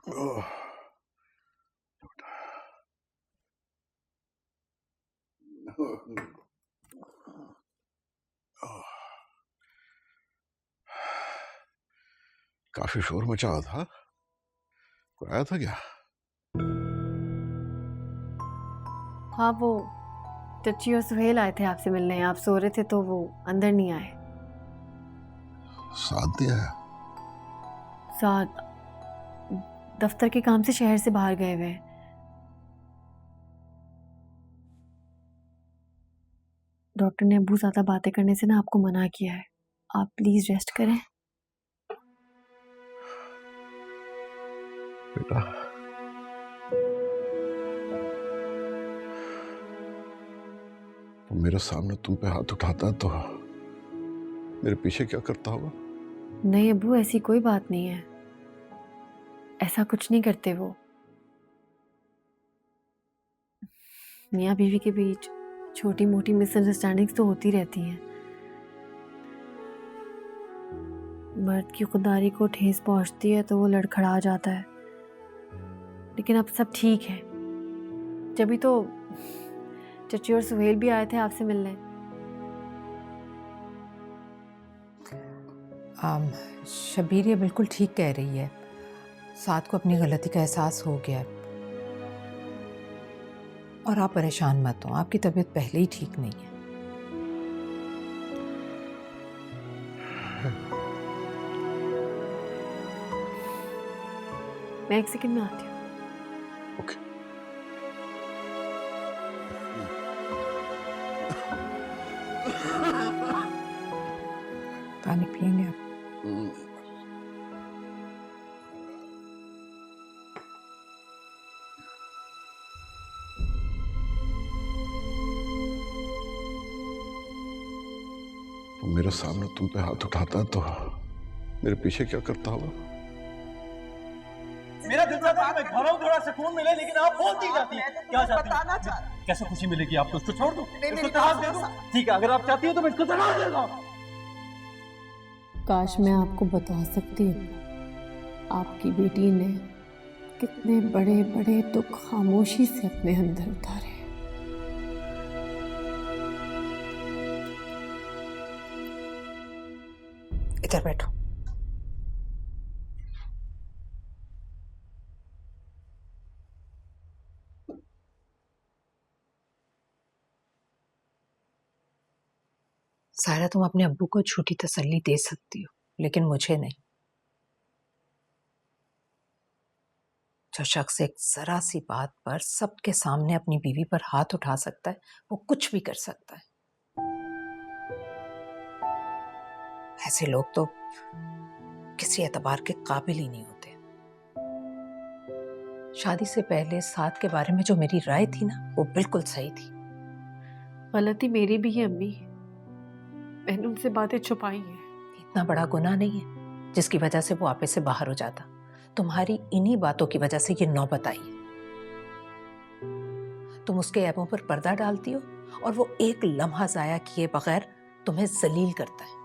ओह, काफी शोर मचा हुआ था। कोई आया था क्या? हाँ, वो चची और सुहेल आए थे आपसे मिलने। आप सो रहे थे तो वो अंदर नहीं आए। साथ दिया है? साथ दफ्तर के काम से शहर से बाहर गए हुए हैं। डॉक्टर ने अब्बू ज्यादा बातें करने से ना आपको मना किया है। आप प्लीज रेस्ट करें। बेटा, वो मेरे सामने तुम पे हाथ उठाता तो मेरे पीछे क्या करता होगा? नहीं अब्बू, ऐसी कोई बात नहीं है। ऐसा कुछ नहीं करते वो। मियाँ बीवी के बीच छोटी मोटी मिसअंडरस्टैंडिंग्स तो होती रहती हैं। मर्द की खुददारी को ठेस पहुंचती है तो वो लड़खड़ा जाता है। लेकिन अब सब ठीक है। जभी तो चची और सुहेल भी आए थे आपसे मिलने। शबीर ये बिल्कुल ठीक कह रही है। साथ को अपनी गलती का एहसास हो गया है। और आप परेशान मत हो, आपकी तबीयत पहले ही ठीक नहीं है। मैं एक सेकंड में आती हूँ। ओके। पानी पियेंगे आप? वो मेरे सामने तुम पे हाथ उठाता तो मेरे पीछे क्या करता होगा? मेरा दिल चाहता है मैं घर आऊं, थोड़ा सुकून मिले, लेकिन आप बोलती जाती हैं। क्या चाहती हैं? कैसे खुशी मिलेगी आपको? इसको छोड़ दो, इसको तलाक दे दो। ठीक है, अगर आप चाहती हो तो मैं इसको तलाक दे दूं। काश मैं आपको बता सकती हूँ आपकी बेटी ने कितने बड़े बड़े दुख खामोशी से अपने अंदर उतारे। इधर बैठो। सारा, तुम अपने अब्बू को झूठी तसल्ली दे सकती हो, लेकिन मुझे नहीं। जो शख्स एक जरा सी बात पर सबके सामने अपनी बीवी पर हाथ उठा सकता है, वो कुछ भी कर सकता है। ऐसे लोग तो किसी एतबार के काबिल ही नहीं होते। शादी से पहले साथ के बारे में जो मेरी राय थी ना, वो बिल्कुल सही थी। गलती मेरी भी है अम्मी। मैंने उनसे बातें छुपाई हैं। इतना बड़ा गुनाह नहीं है जिसकी वजह से वो आपे से बाहर हो जाता। तुम्हारी इन्हीं बातों की वजह से ये नौबत आई है। तुम उसके ऐबों पर पर्दा डालती हो और वो एक लम्हा जाया किए बगैर तुम्हें जलील करता है।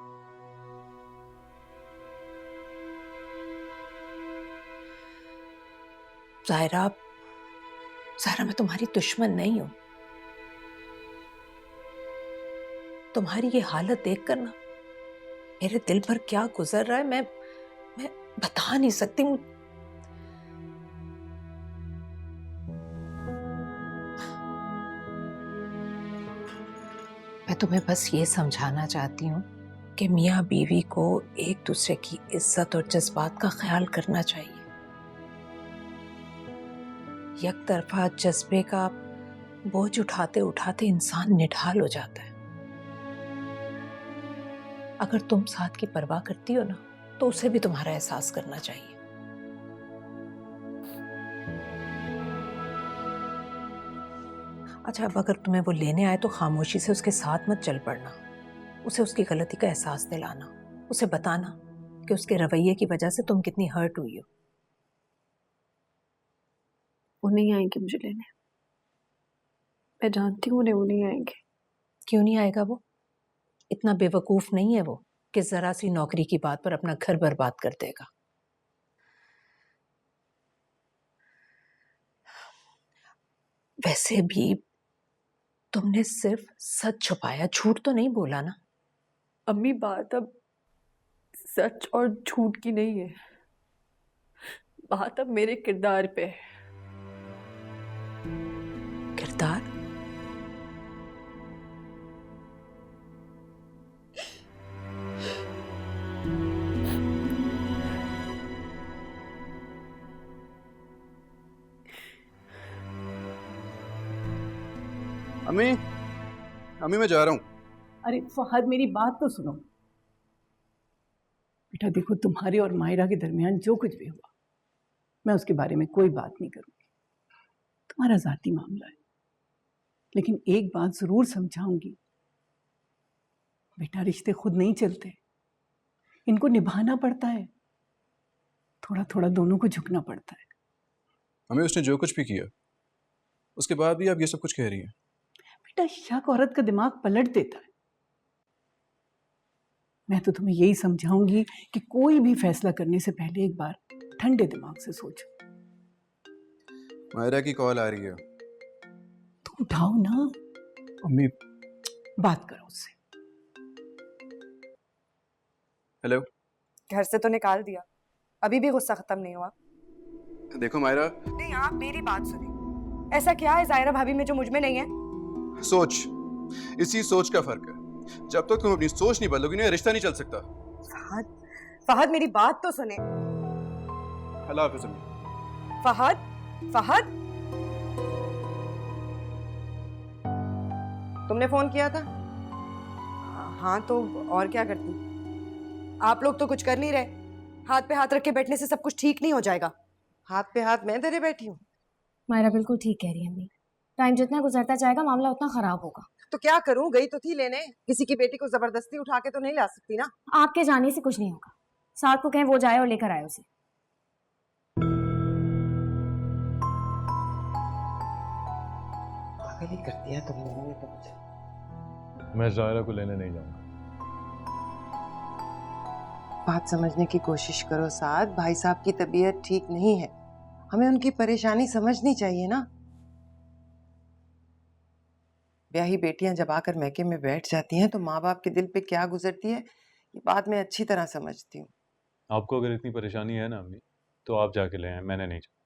जायरा, जायरा, मैं तुम्हारी दुश्मन नहीं हूं। तुम्हारी ये हालत देखकर ना मेरे दिल पर क्या गुजर रहा है मैं बता नहीं सकती। मैं तुम्हें बस ये समझाना चाहती हूँ कि मियाँ बीवी को एक दूसरे की इज्जत और जज्बात का ख्याल करना चाहिए। एक तरफा जज्बे का बोझ उठाते उठाते इंसान निढाल हो जाता है। अगर तुम साथ की परवाह करती हो ना, तो उसे भी तुम्हारा एहसास करना चाहिए। अच्छा, अब अगर तुम्हें वो लेने आए तो खामोशी से उसके साथ मत चल पड़ना। उसे उसकी गलती का एहसास दिलाना, उसे बताना कि उसके रवैये की वजह से तुम कितनी हर्ट हुई हो। वो नहीं आएंगे मुझे लेने। मैं जानती हूँ उन्हें, वो नहीं आएंगे। क्यों नहीं आएगा वो? इतना बेवकूफ नहीं है वो कि जरा सी नौकरी की बात पर अपना घर बर्बाद कर देगा। वैसे भी तुमने सिर्फ सच छुपाया, झूठ तो नहीं बोला ना? अम्मी बात अब सच और झूठ की नहीं है, बात अब मेरे किरदार पे है। किरदार? अम्मी, अम्मी मैं जा रहा हूँ। अरे फहद, मेरी बात तो सुनो बेटा। देखो, तुम्हारे और मायरा के दरमियान जो कुछ भी हुआ, मैं उसके बारे में कोई बात नहीं करूंगी। तुम्हारा जाती मामला है, लेकिन एक बात जरूर समझाऊंगी बेटा, रिश्ते खुद नहीं चलते, इनको निभाना पड़ता है, थोड़ा थोड़ा दोनों को झुकना पड़ता है। अम्मी उसने जो कुछ भी किया, उसके बाद भी आप ये सब कुछ कह रही हैं। बेटा, शक औरत का दिमाग पलट देता है। मैं तो तुम्हें यही समझाऊंगी कि कोई भी फैसला करने से पहले एक बार ठंडे दिमाग से सोचो। मायरा की कॉल आ रही है। तुम उठाओ ना, अम्मी। बात करो उससे। हेलो। घर से तो निकाल दिया, अभी भी गुस्सा खत्म नहीं हुआ? देखो मायरा, नहीं, आप मेरी बात सुनिए। ऐसा क्या है जायरा भाभी में जो मुझ में नहीं है? सोच, इसी सोच का फर्क है। जब तक तुम अपनी सोच नहीं बदलोगी ना, रिश्ता नहीं चल सकता। फहद, फहद मेरी बात तो सुने। अल्लाह हाफिज़ अम्मी। फहद, फहद, तुमने फोन किया था? हाँ तो और क्या करती? आप लोग तो कुछ कर नहीं रहे। हाथ पे हाथ रख के बैठने से सब कुछ ठीक नहीं हो जाएगा। हाथ पे हाथ मैं तेरे बैठी हूँ। मायरा बिल्कुल ठीक कह रही है अम्मी। टाइम जितना गुजरता जाएगा मामला उतना खराब होगा। तो क्या करूं? गई तो थी लेने। किसी की बेटी को जबरदस्ती उठा के तो नहीं ला सकती ना। आपके जाने से कुछ नहीं होगा। साथ को कहें वो जाए और लेकर आए उसे। पागल ही कर दिया तुम लोगों ने तो मुझे। मैं जायरा को लेने नहीं जाऊंगा। बात समझने की कोशिश करो साद। भाई साहब की तबीयत ठीक नहीं है, हमें उनकी परेशानी समझनी चाहिए ना। ब्याही बेटियां जब आकर मैके में बैठ जाती हैं तो माँ बाप के दिल पे क्या गुजरती है, ये बात मैं अच्छी तरह समझती हूँ। आपको अगर इतनी परेशानी है ना अम्मी, तो आप जाके ले आए, मैंने नहीं जाना।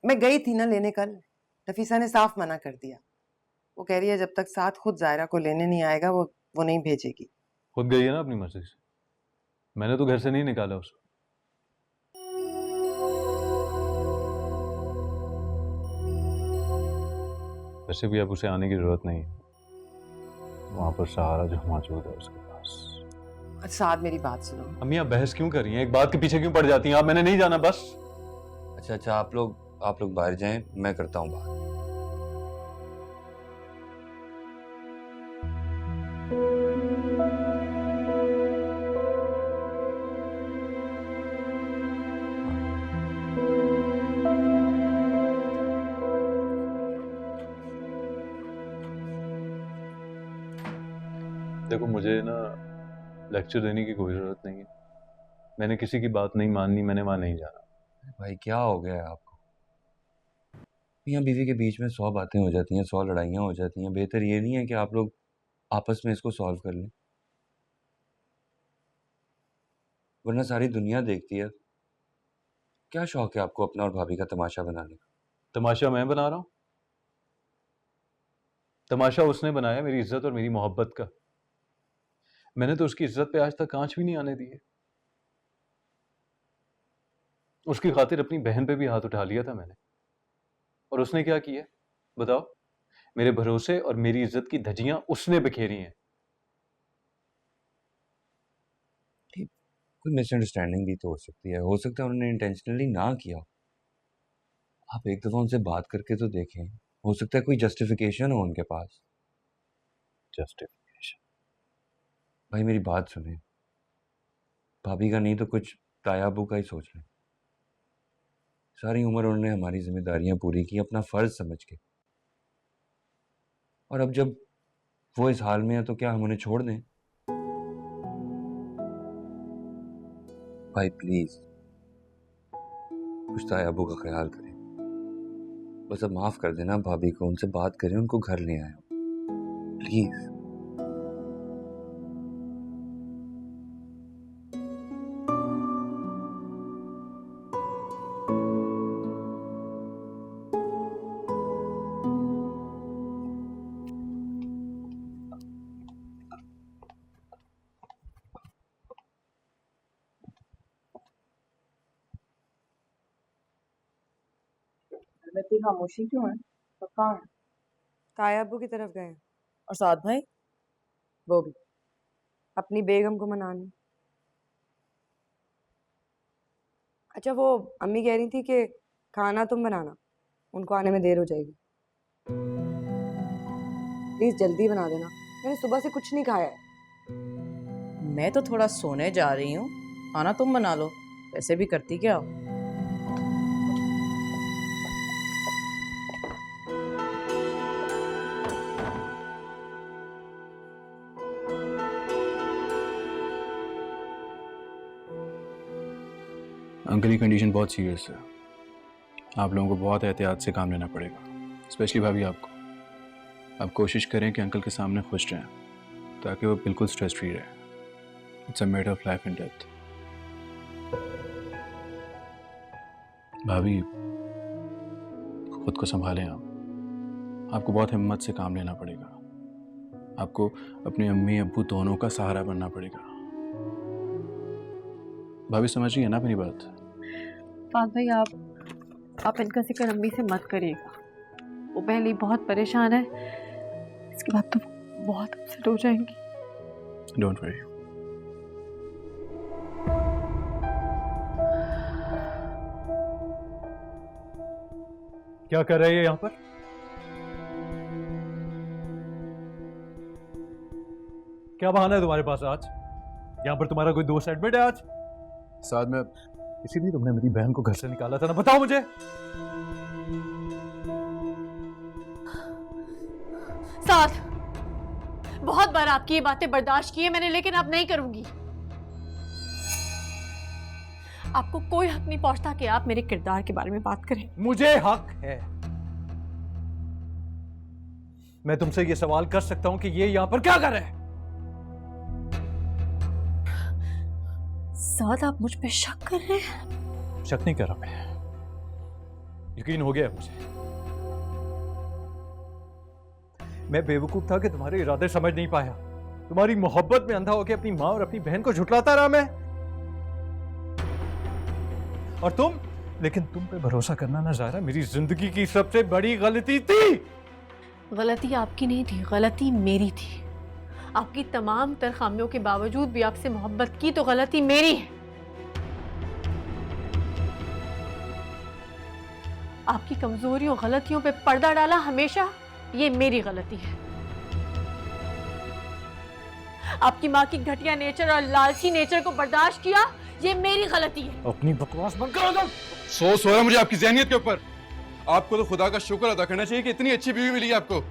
मैं गई थी ना लेने कल, नफीसा ने साफ मना कर दिया। वो कह रही है जब तक साथ खुद जायरा को लेने नहीं आएगा वो नहीं भेजेगी। खुद गई है ना अपनी मर्जी से, मैंने तो घर से नहीं निकाला उसको। वैसे भी अब उसे आने की जरूरत नहीं है, वहां पर सहारा जो मौजूद है उसके पास। साद मेरी बात सुनो। अम्मी आप बहस क्यों कर रही हैं? एक बात के पीछे क्यों पड़ जाती हैं आप? मैंने नहीं जाना बस। अच्छा, आप लोग बाहर जाएं, मैं करता हूँ बात। देखो मुझे ना लेक्चर देने की कोई जरूरत नहीं है। मैंने किसी की बात नहीं माननी, मैंने वहां नहीं जाना। भाई क्या हो गया है आपको? मियां बीवी के बीच में 100 बातें हो जाती हैं, 100 लड़ाइयाँ हो जाती हैं। बेहतर ये नहीं है कि आप लोग आपस में इसको सॉल्व कर लें? वरना सारी दुनिया देखती है। क्या शौक है आपको अपना और भाभी का तमाशा बनाने का? तमाशा मैं बना रहा हूँ? तमाशा उसने बनाया मेरी इज्जत और मेरी मोहब्बत का। मैंने तो उसकी इज्जत पे आज तक आंच भी नहीं आने दी है। उसकी खातिर अपनी बहन पे भी हाथ उठा लिया था मैंने, और उसने क्या किया बताओ? मेरे भरोसे और मेरी इज्जत की धज्जियां उसने बिखेरी हैं। कोई मिसअंडरस्टैंडिंग भी तो हो सकती है, हो सकता है उन्होंने इंटेंशनली ना किया। आप एक दफा उनसे बात करके तो देखें, हो सकता है कोई जस्टिफिकेशन हो उनके पास। जस्टिफिकेशन? भाई मेरी बात सुने, भाभी का नहीं तो कुछ तायाबू का ही सोच लें। सारी उम्र उन्होंने हमारी जिम्मेदारियां पूरी की अपना फर्ज समझ के, और अब जब वो इस हाल में है तो क्या हम उन्हें छोड़ दें? भाई प्लीज, कुछ ताया अबू का ख्याल करें। बस अब माफ कर देना भाभी को, उनसे बात करें, उनको घर ले आए प्लीज। इतनी खामोशी क्यों है? सब कहाँ है? ताया अब्बू की तरफ गए हैं। और साथ भाई? वो भी अपनी बेगम को मनाने। अच्छा, वो अम्मी कह रही थी कि खाना तुम बनाना, उनको आने में देर हो जाएगी। प्लीज जल्दी बना देना, मैंने सुबह से कुछ नहीं खाया है। मैं तो थोड़ा सोने जा रही हूँ, खाना तुम बना लो। वैसे भी करती क्या हो? अंकल की कंडीशन बहुत सीरियस है, आप लोगों को बहुत एहतियात से काम लेना पड़ेगा, स्पेशली भाभी आपको। आप कोशिश करें कि अंकल के सामने खुश रहें ताकि वो बिल्कुल स्ट्रेस फ्री रहे। It's a matter of life and death. भाभी खुद को संभालें आप, आपको बहुत हिम्मत से काम लेना पड़ेगा। आपको अपने अम्मी अब्बू दोनों का सहारा बनना पड़ेगा। भाभी समझ रही है ना अपनी बात? फाद भाई आप इनका जिक्र अम्मी से मत करिएगा, वो पहले ही बहुत परेशान है, इसके बाद तो बहुत अपसेट हो जाएंगी। Don't worry. क्या कर रहे हैं यहाँ पर? क्या बहाना है तुम्हारे पास आज? यहाँ पर तुम्हारा कोई दोस्त एडमिट है आज? साथ में इसीलिए तुमने मेरी बहन को घर से निकाला था ना? बताओ मुझे। साथ बहुत बार आपकी ये बातें बर्दाश्त की है मैंने, लेकिन अब नहीं करूंगी। आपको कोई हक नहीं पहुंचता कि आप मेरे किरदार के बारे में बात करें। मुझे हक है। मैं तुमसे ये सवाल कर सकता हूं कि ये यहां पर क्या कर रहे हैं? साथ आप मुझ पे शक कर रहे हैं? शक नहीं कर रहा मैं, यकीन हो गया मुझे। मैं बेवकूफ था कि तुम्हारे इरादे समझ नहीं पाया। तुम्हारी मोहब्बत में अंधा होकर अपनी माँ और अपनी बहन को झुठलाता रहा मैं। और लेकिन तुम पे भरोसा करना ना ज़ाहिरा मेरी जिंदगी की सबसे बड़ी गलती थी। गलती आपकी नहीं थी, गलती मेरी थी। आपकी तमाम तर खामियों के बावजूद भी आपसे मोहब्बत की तो गलती मेरी है। आपकी कमजोरियों गलतियों पे पर्दा डाला हमेशा, ये मेरी गलती है। आपकी माँ की घटिया नेचर और लालची नेचर को बर्दाश्त किया, ये मेरी गलती है। अपनी बकवास बंद करो तुम। सोच हो रहा मुझे आपकी ज़हनियत के ऊपर। आपको तो खुदा का शुक्र अदा करना चाहिए कि इतनी अच्छी बीवी मिली आपको।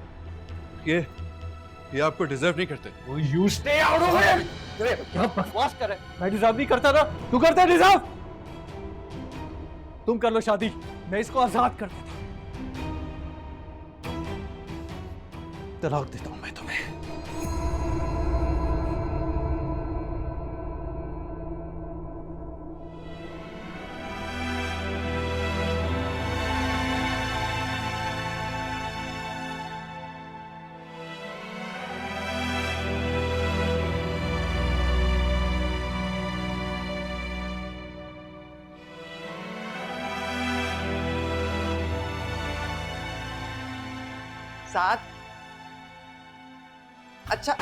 ये आपको डिजर्व नहीं करते। You stay out of here! क्या बकवास कर रहे? मैं डिजर्व नहीं करता ना, तू करता है डिजर्व। तुम कर लो शादी, मैं इसको आजाद कर देता हूं। तलाक देता हूं मैं तुम्हें। साथ अच्छा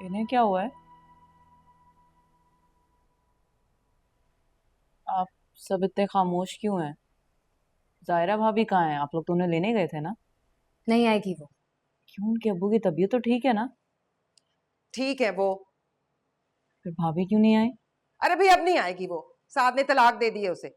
इन्हें क्या हुआ है? आप सब इतने खामोश क्यों हैं? जायरा भाभी कहाँ हैं? आप लोग तो उन्हें लेने गए थे ना? नहीं आएगी वो। क्यों, उनकी अब्बू की तबीयत तो ठीक है ना? ठीक है वो। फिर भाभी क्यों नहीं आई? अरे भाई अब नहीं आएगी वो, साहब ने तलाक दे दी है उसे।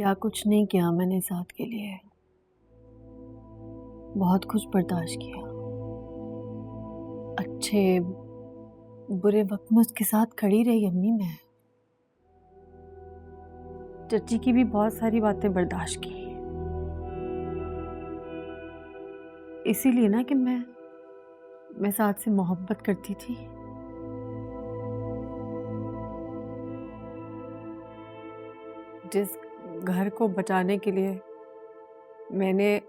क्या कुछ नहीं किया मैंने साथ के लिए, बहुत कुछ बर्दाश्त किया। अच्छे बुरे वक्त में उसके साथ खड़ी रही अम्मी। मैं चची की भी बहुत सारी बातें बर्दाश्त की, इसीलिए ना कि मैं साथ से मोहब्बत करती थी। जिस घर को बचाने के लिए मैंने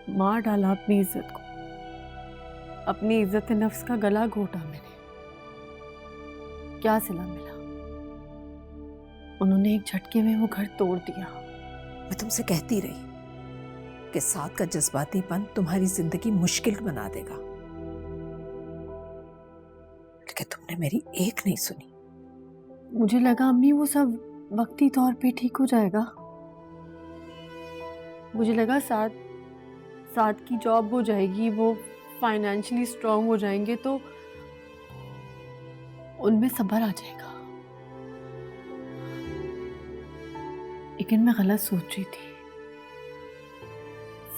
मार डाला अपनी इज्जत को, अपनी इज्जत नफ्स का गला घोटा मैंने, क्या सिला मिला? उन्होंने एक झटके में वो घर तोड़ दिया। मैं तुमसे कहती रही कि साथ का जज्बातीपन तुम्हारी जिंदगी मुश्किल बना देगा, लेकिन तुमने मेरी एक नहीं सुनी। मुझे लगा अम्मी वो सब वक्ती तौर पे ठीक हो जाएगा। मुझे लगा साथ की जॉब हो जाएगी, वो फाइनेंशियली स्ट्रांग हो जाएंगे तो उनमें सब्र आ जाएगा। लेकिन मैं गलत सोच रही थी।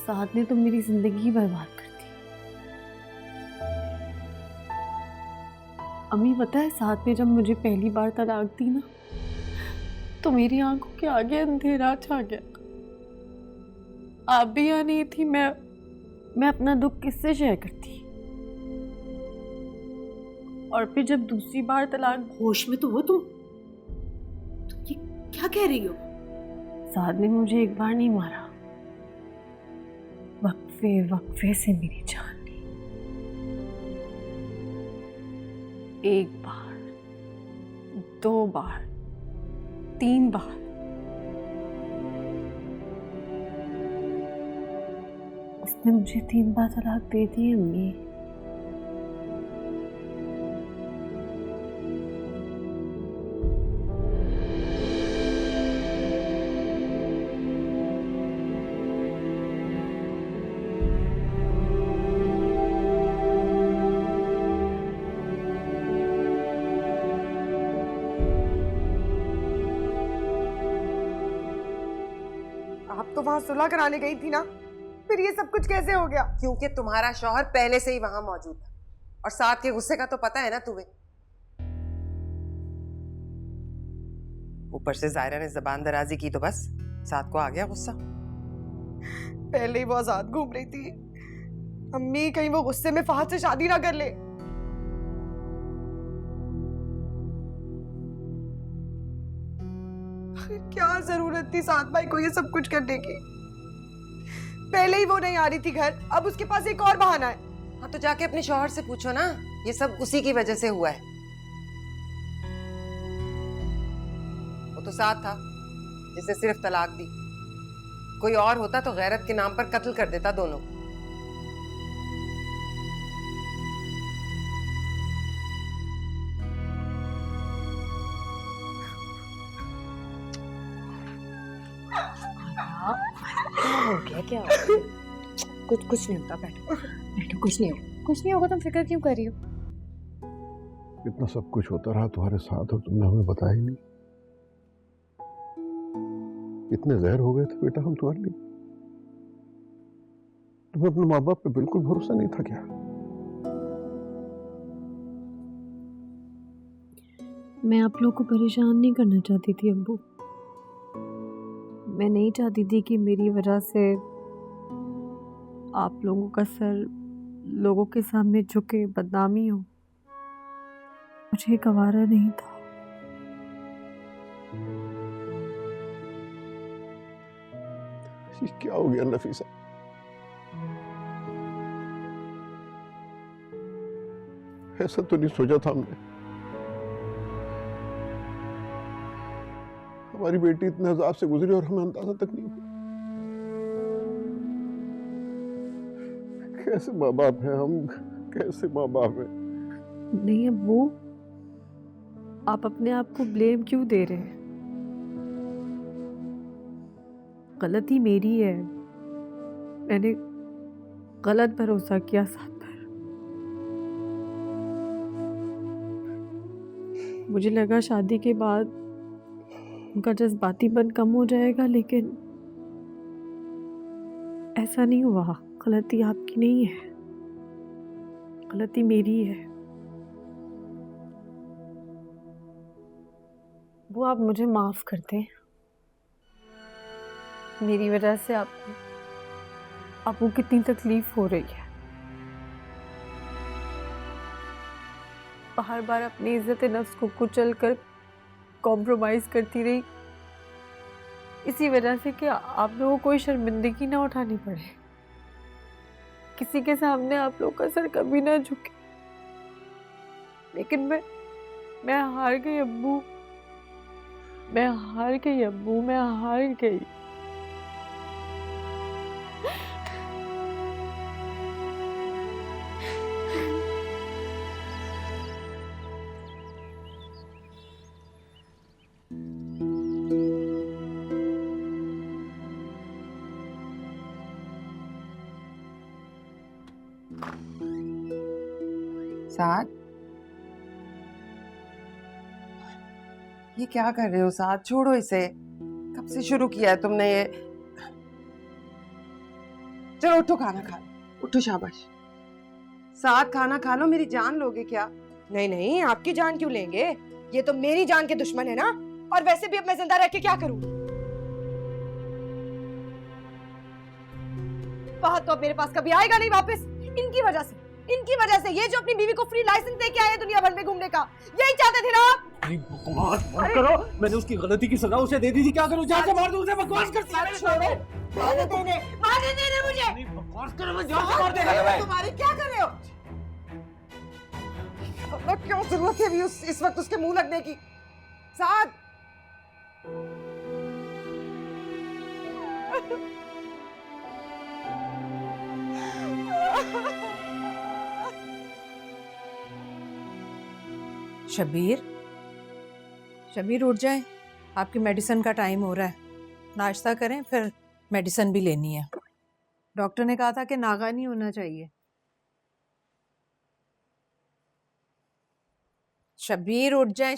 साथ ने तो मेरी जिंदगी ही बर्बाद कर दी। अम्मी पता है, साथ ने जब मुझे पहली बार तलाक दी ना, तो मेरी आंखों के आगे अंधेरा छा गया। आप भी यहाँ नहीं थी, मैं अपना दुख किससे शेयर करती? और फिर जब दूसरी बार तलाक, होश में तो हो तुम ये क्या कह रही हो? साथ ने मुझे एक बार नहीं मारा, वक्फे से मेरी जान ली। एक बार, 2 बार, 3 बार। उसने मुझे 3 बार तलाक दे दी अम्मी। आप तो वहां सुलह कराने गई थी ना, फिर ये सब कुछ कैसे हो गया? क्योंकि तुम्हारा शौहर पहले से ही वहां मौजूद था, और साथ के गुस्से का तो पता है ना तुम्हें। ऊपर से जायरा ने जबान दराजी की तो बस साथ को आ गया गुस्सा। पहले ही वो आजाद घूम रही थी। अम्मी कहीं वो गुस्से में फहद से शादी ना कर ले। क्या जरूरत थी साथ भाई को ये सब कुछ करने की? पहले ही वो नहीं आ रही थी घर, अब उसके पास एक और बहाना है। हाँ तो जाके अपने शौहर से पूछो ना, ये सब उसी की वजह से हुआ है। वो तो साथ था जिसे सिर्फ तलाक दी, कोई और होता तो गैरत के नाम पर कत्ल कर देता दोनों। हो गया क्या? कुछ नहीं होता, बैठो कुछ नहीं होगा, कुछ नहीं होगा। तुम फिक्र क्यों कर रही हो? इतना सब कुछ होता रहा तुम्हारे साथ और तुमने हमें बताया ही नहीं। इतने जहर हो गए थे बेटा हम तुम्हारे लिए। तुम्हें अपने माँ बाप पे बिल्कुल भरोसा नहीं था क्या? मैं आप लोगों को परेशान नहीं करना चाहती थी अब्बू। मैं नहीं चाहती थी कि मेरी वजह से आप लोगों का सर लोगों के सामने झुके, बदनामी हो। मुझे गवारा नहीं था। ये क्या हो गया नफीसा? ऐसा तो नहीं सोचा था हमने। हमारी बेटी इतने अजाब से गुजरी और हमें अंदाजा तक नहीं हुआ। कैसे माँ बाप हैं हम, कैसे माँ बाप हैं? नहीं अब्बू, आप अपने आप को ब्लेम क्यों दे रहे हैं? गलती मेरी है, मैंने गलत भरोसा किया साथ पर। मुझे लगा शादी के बाद उनका जज्बातीपन कम हो जाएगा, लेकिन ऐसा नहीं हुआ। गलती आपकी नहीं है, गलती मेरी है। वो आप मुझे माफ कर दें। मेरी वजह से आपको कितनी तकलीफ हो रही है। बार बार अपनी इज्जत नफ्स को कुचल कर कॉम्प्रोमाइज करती रही, इसी वजह से कि आप लोगों को कोई शर्मिंदगी ना उठानी पड़े, किसी के सामने आप लोग का सर कभी ना झुके। लेकिन मैं हार गई अब्बू, मैं हार गई अब्बू, मैं हार गई। साथ, ये क्या कर रहे हो साथ? छोड़ो इसे। कब से शुरू किया है तुमने ये? चलो उठो, खाना खा लो। उठो, शाबाश। साथ खाना खा लो। मेरी जान लोगे क्या? नहीं नहीं, आपकी जान क्यों लेंगे? ये तो मेरी जान के दुश्मन है ना। और वैसे भी अब मैं जिंदा रह के क्या करूं? बात तो अब मेरे पास कभी आएगा नहीं वापस। इनकी वजह से ये जो अपनी बीवी को फ्री लाइसेंस दे के आए दुनिया भर में घूमने का, यही चाहते थे ना आप? बकवास मत करो। मैंने उसकी गलती की सजा उसे दे दी थी। क्या करूं? जान से मार दूं उसे? बकवास करती है। छोड़ो, मारने देने मुझे। नहीं, बकवास करो, मैं जान से मार देगा। तुम्हारी क्या कर रहे हो? अल्लाह, क्यों जरूरत है भी इस वक्त उसके मुंह लगने की? साथ शबीर उठ जाए, आपकी मेडिसिन का टाइम हो रहा है। नाश्ता करें, फिर मेडिसिन भी लेनी है। डॉक्टर ने कहा था कि नागा नहीं होना चाहिए। शबीर उठ जाए।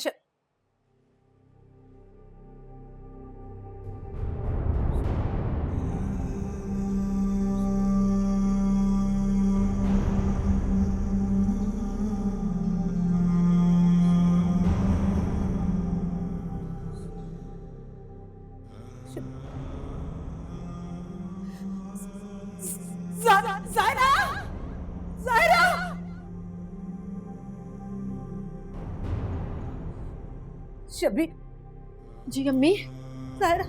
शबीर। जी अम्मी। सायरा।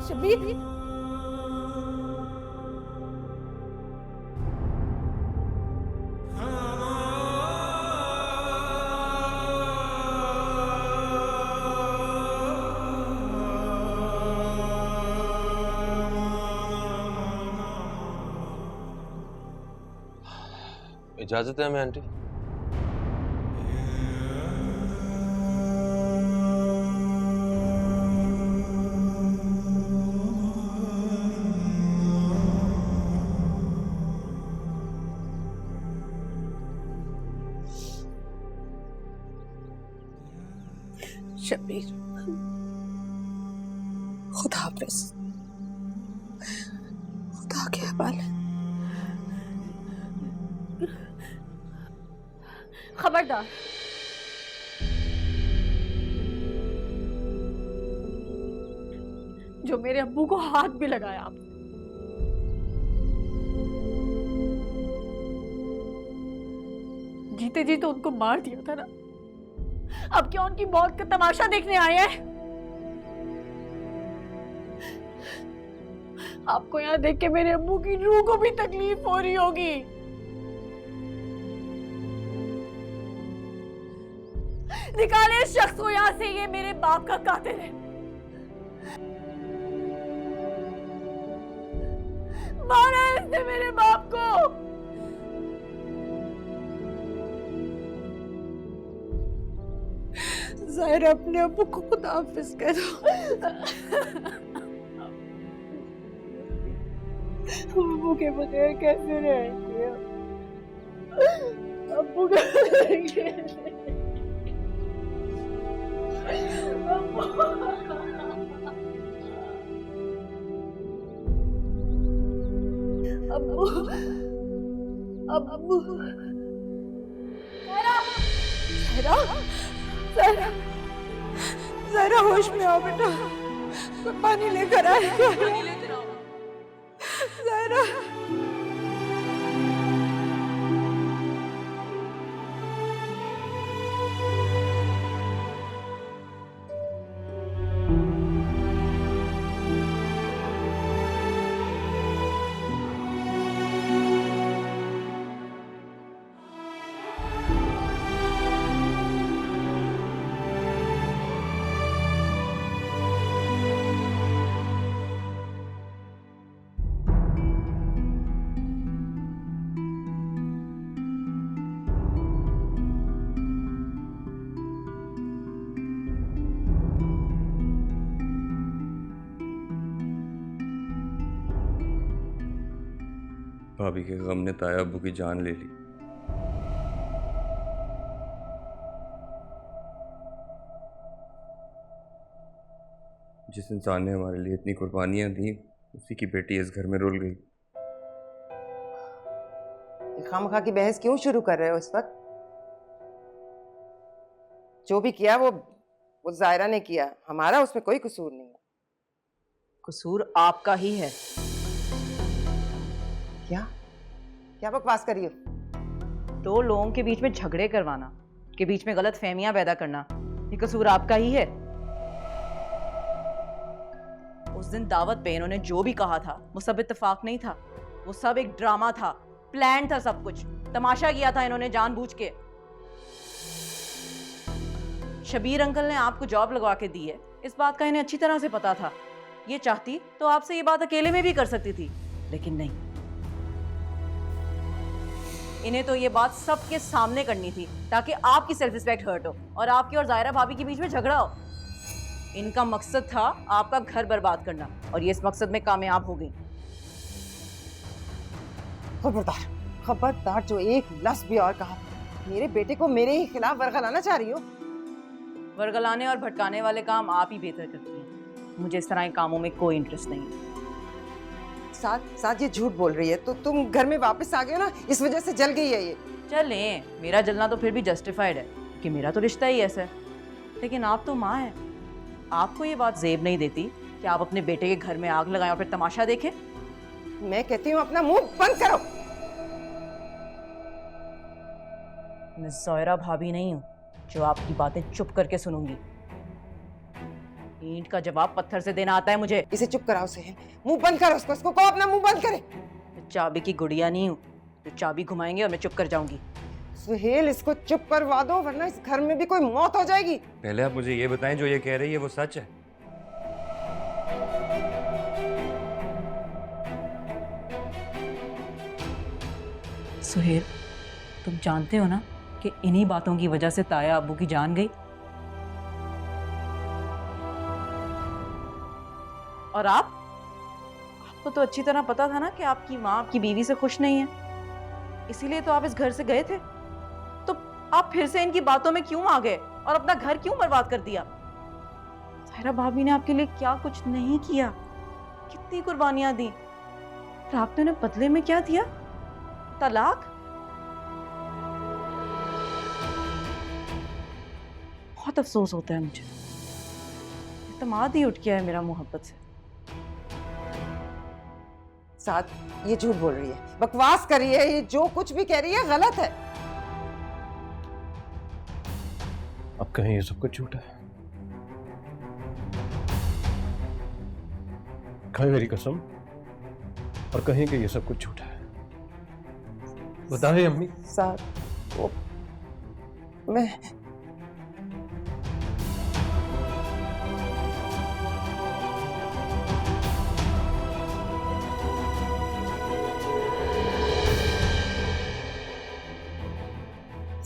शबीर। इजाजत है हमें आंटी? शबीर, खुदा हाफिज। खुदा के हवाले। खबरदार, जो मेरे अब्बू को हाथ भी लगाया आप। जीते जी तो उनको मार दिया था ना, अब क्या उनकी मौत का तमाशा देखने आए हैं? आपको यहाँ देख के मेरे अब्बू की रूह को भी तकलीफ हो रही होगी। निकाले इस शख्स को यहाँ से, ये मेरे बाप का कातिल है। मारा है इसने मेरे बाप को। जाहिरा अपने अब्बू को खुदा हाफिज कह दो। अब्बू के बगैर कैसे रहेंगे? अब्बू के बगैर अब्बू अब्बू ज़हरा ज़हरा ज़हरा होश में आओ बेटा, कोई पानी लेकर आए क्या? ज़हरा भाभी के गम ने ताया अब्बू की जान ले ली। जिस इंसान ने हमारे लिए इतनी कुर्बानियां दी, उसी की बेटी इस घर में रुल गई। खामखा की बहस क्यों शुरू कर रहे हो इस वक्त? जो भी किया वो जायरा ने किया, हमारा उसमें कोई कसूर नहीं है। कसूर आपका ही है। क्या क्या बकवास करी हो? दो लोगों के बीच में झगड़े करवाना, के बीच में गलत फहमियां पैदा करना, ये कसूर आपका ही है। उस दिन दावत पे इन्होंने जो भी कहा था वो सब इत्तेफाक नहीं था, वो सब एक ड्रामा था, प्लान था, सब कुछ तमाशा किया था इन्होंने जानबूझ के। शबीर अंकल ने आपको जॉब लगवा के दी है, इस बात का इन्हें अच्छी तरह से पता था। ये चाहती तो आपसे ये बात अकेले में भी कर सकती थी, लेकिन नहीं, इन्हें तो ये बात सबके सामने करनी थी ताकि आपकी सेल्फ रिस्पेक्ट हर्ट हो और आपकी और जायरा भाभी के बीच में झगड़ा हो। इनका मकसद था आपका घर बर्बाद करना और ये इस मकसद में कामयाब हो गई। खबरदार खबरदार, जो एक लफ्ज भी और कहा मेरे बेटे को मेरे ही खिलाफ वर्गलाना चाह रही हो। वर्गलाने और भटकाने वाले काम आप ही बेहतर करती हैं, मुझे इस तरह के कामों में कोई इंटरेस्ट नहीं है। साथ ये झूठ बोल रही है, तो तुम घर में वापस आ गए ना, इस वजह से जल गई है ये। चलें, मेरा जलना तो फिर भी जस्टिफाइड है कि मेरा तो रिश्ता ही ऐसा है, लेकिन आप तो माँ हैं, आपको ये बात जेब नहीं देती कि आप अपने बेटे के घर में आग लगाएं और फिर तमाशा देखें? मैं कहती हूँ अपना मुंह बंद करो। मैं ज़ायरा भाभी नहीं हूँ जो आपकी बातें चुप करके सुनूंगी। ईंट का जवाब पत्थर से देना आता है मुझे। इसे चुप कराओ सुहेल, मुंह बंद करो उसको कहो अपना मुंह बंद करे। मैं चाबी की गुड़िया नहीं हूँ जो चाबी घुमाएंगे और मैं चुप कर जाऊंगी। सुहेल, इसको चुप करवा दो वरना इस घर में भी कोई मौत हो जाएगी। पहले आप मुझे ये बताएं, जो ये कह रही है वो सच है? सुहेल, तुम जानते हो ना कि इन्हीं बातों की वजह से ताया अब्बू की जान गई। और आपको तो अच्छी तरह पता था ना कि आपकी माँ आपकी बीवी से खुश नहीं है, इसीलिए तो आप इस घर से गए थे। तो आप फिर से इनकी बातों में क्यों आ गए और अपना घर क्यों बर्बाद कर दिया? ज़ायरा भाभी ने आपके लिए क्या कुछ नहीं किया, कितनी कुर्बानियां दी, और आपने उन्हें बदले में क्या दिया? तलाक। बहुत अफसोस होता है मुझे, इत्मीनान ही उठ गया है मेरा मोहब्बत से। साथ ये झूठ बोल रही है, बकवास कर रही है, ये जो कुछ भी कह रही है गलत है। अब कहें ये सब कुछ झूठ है? खाएं मेरी कसम और कहें कि ये सब कुछ झूठ है। बताएं अम्मी। साथ वो मैं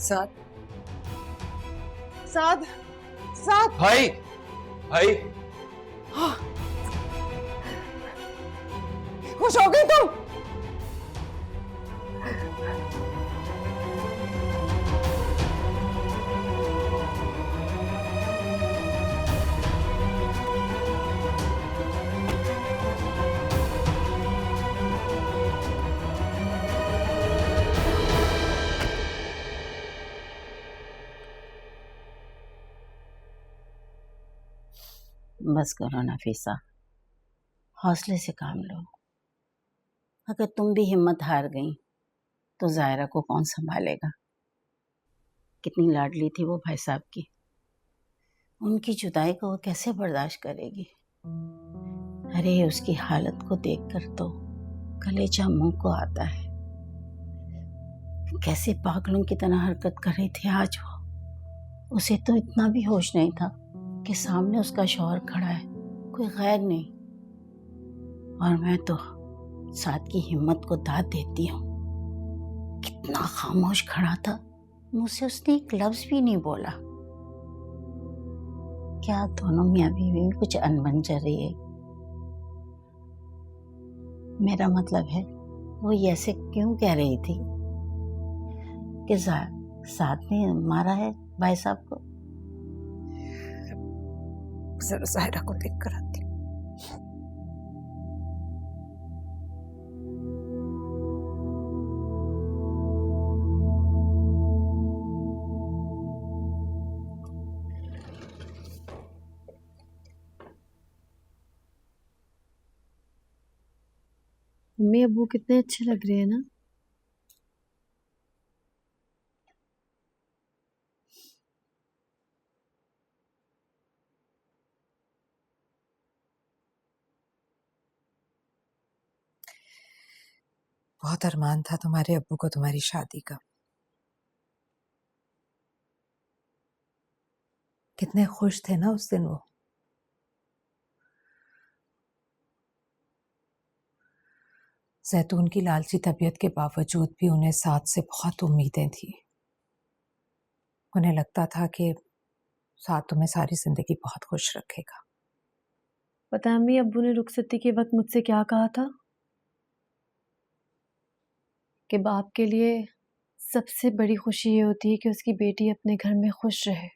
साथ साथ साथ भाई भाई हाँ। खुश हो गई तुम? बस करो नफीसा, हौसले से काम लो। अगर तुम भी हिम्मत हार गई तो जायरा को कौन संभालेगा? कितनी लाडली थी वो भाई साहब की, उनकी जुदाई को वो कैसे बर्दाश्त करेगी? अरे उसकी हालत को देखकर तो कलेजा मुंह को आता है। कैसे पागलों की तरह हरकत कर रही थी आज वो। उसे तो इतना भी होश नहीं था कि सामने उसका शौहर खड़ा है, कोई गैर नहीं। और मैं तो साथ की हिम्मत को दाद देती हूँ। कितना खामोश खड़ा था, मुझसे उसने एक लफ्ज भी नहीं बोला। क्या दोनों मियाँ बीवी में कुछ अनबन चल रही है? मेरा मतलब है वो ऐसे क्यों कह रही थी कि साथ ने मारा है भाई साहब को? जरा जायरा को देख कर आती हूँ। मम्मी अब्बू कितने अच्छे लग रहे हैं ना। बहुत अरमान था तुम्हारे अब्बू को तुम्हारी शादी का। कितने खुश थे ना उस दिन वो। जैतून की लालची तबीयत के बावजूद भी उन्हें साथ से बहुत उम्मीदें थी। उन्हें लगता था कि साथ तुम्हें सारी जिंदगी बहुत खुश रखेगा। पता है अम्मी, अब्बू ने रुखसती के वक्त मुझसे क्या कहा था? कि बाप के लिए सबसे बड़ी खुशी ये होती है कि उसकी बेटी अपने घर में खुश रहे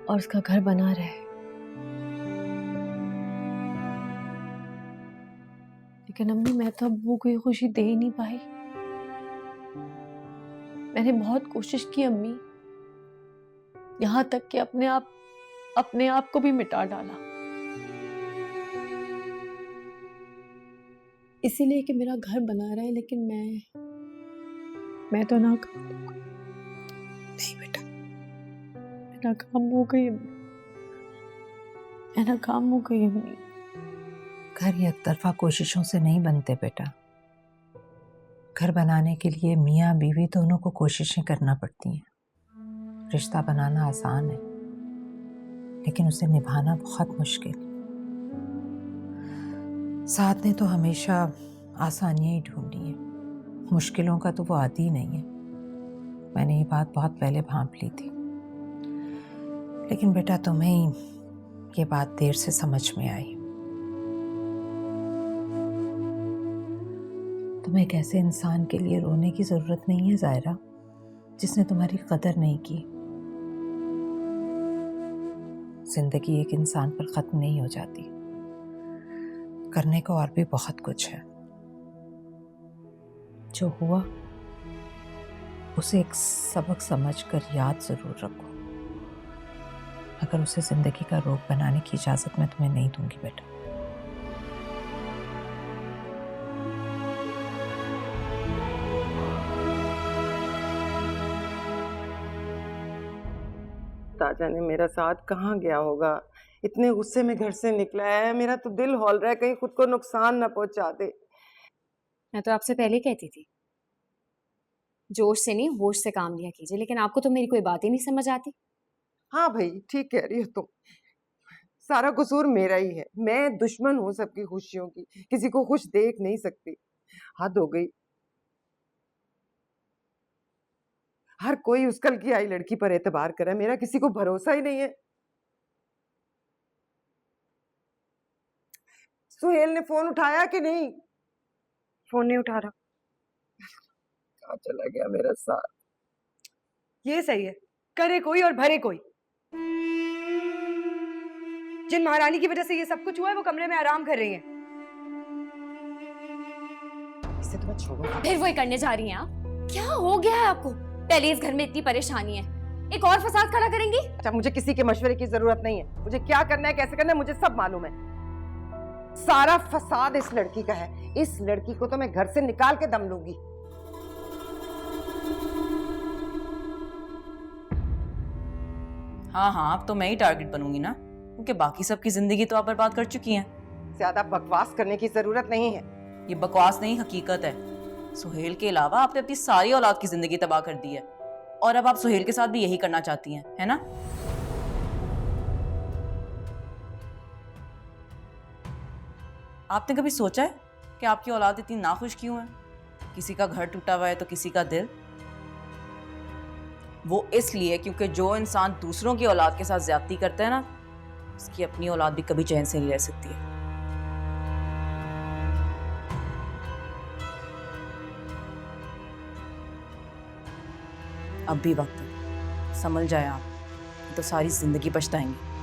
और उसका घर बना रहे। लेकिन अम्मी, मैं तो अब्बू को ये खुशी दे ही नहीं पाई। मैंने बहुत कोशिश की अम्मी, यहाँ तक कि अपने आप को भी मिटा डाला, इसीलिए कि मेरा घर बना रहा है। लेकिन मैं तो ना नहीं बेटा, मैं नाकाम हो गई, मैं नाकाम हो गई अम्मी। घर एक तरफा कोशिशों से नहीं बनते बेटा। घर बनाने के लिए मियाँ बीवी दोनों को कोशिशें करना पड़ती हैं। रिश्ता बनाना आसान है, लेकिन उसे निभाना बहुत मुश्किल। साथ ने तो हमेशा आसानियां ही ढूंढी हैं, मुश्किलों का तो वो आदी ही नहीं है। मैंने ये बात बहुत पहले भांप ली थी, लेकिन बेटा तुम्हें ही ये बात देर से समझ में आई। तुम्हें एक ऐसे इंसान के लिए रोने की जरूरत नहीं है जायरा, जिसने तुम्हारी कदर नहीं की। जिंदगी एक इंसान पर खत्म नहीं हो जाती, करने को और भी बहुत कुछ है। जो हुआ उसे एक सबक समझकर याद जरूर रखो, अगर उसे जिंदगी का रोग बनाने की इजाजत मैं तुम्हें नहीं दूंगी बेटा। ताजा ने मेरा साथ कहाँ गया होगा, इतने गुस्से में घर से निकला है। मेरा तो दिल हौल रहा है कहीं खुद को नुकसान न पहुंचा दे। मैं तो आपसे पहले कहती थी, जोश से नहीं होश से काम लिया कीजिए, लेकिन आपको तो मेरी कोई बात ही नहीं समझ आती। हाँ भाई, ठीक कह रही हो तुम। सारा कसूर मेरा ही है। मैं दुश्मन हूँ सबकी खुशियों की, किसी को खुश देख नहीं सकती। हद हो गई। हर कोई उस कल की आई लड़की पर एतबार करे, मेरा किसी को भरोसा ही नहीं है। सुहेल ने फोन उठाया कि नहीं? फोन नहीं उठा रहा। कहाँ चला गया मेरा साथ? ये सही है, करे कोई और भरे कोई। जिन महारानी की वजह से ये सब कुछ हुआ है वो कमरे में आराम कर रही है। इसे तो मैं छोड़ूंगा। फिर वही करने जा रही हैं आप? क्या हो गया है आपको? पहले इस घर में इतनी परेशानी है, एक और फसाद खड़ा करेंगी? अच्छा, मुझे किसी के मशवरे की जरूरत नहीं है। मुझे क्या करना है, कैसे करना है, मुझे सब मालूम है। सारा फसाद इस लड़की का है। इस लड़की को तो मैं घर से निकाल के दम लूंगी। हाँ हाँ, अब तो मैं ही टारगेट बनूंगी ना, क्योंकि बाकी सबकी जिंदगी तो आप बर्बाद कर चुकी हैं। ज्यादा बकवास करने की जरूरत नहीं है। ये बकवास नहीं, हकीकत है। सुहेल के अलावा आपने अपनी सारी औलाद की जिंदगी तबाह कर दी है, और अब आप सुहेल के साथ भी यही करना चाहती हैं, है ना? आपने कभी सोचा है कि आपकी औलाद इतनी नाखुश क्यों है? किसी का घर टूटा हुआ है तो किसी का दिल। वो इसलिए क्योंकि जो इंसान दूसरों की औलाद के साथ ज्यादती करता है ना, उसकी अपनी औलाद भी कभी चैन से नहीं रह सकती है। अब भी वक्त है, समझ जाए आप, तो सारी जिंदगी पछताएंगे।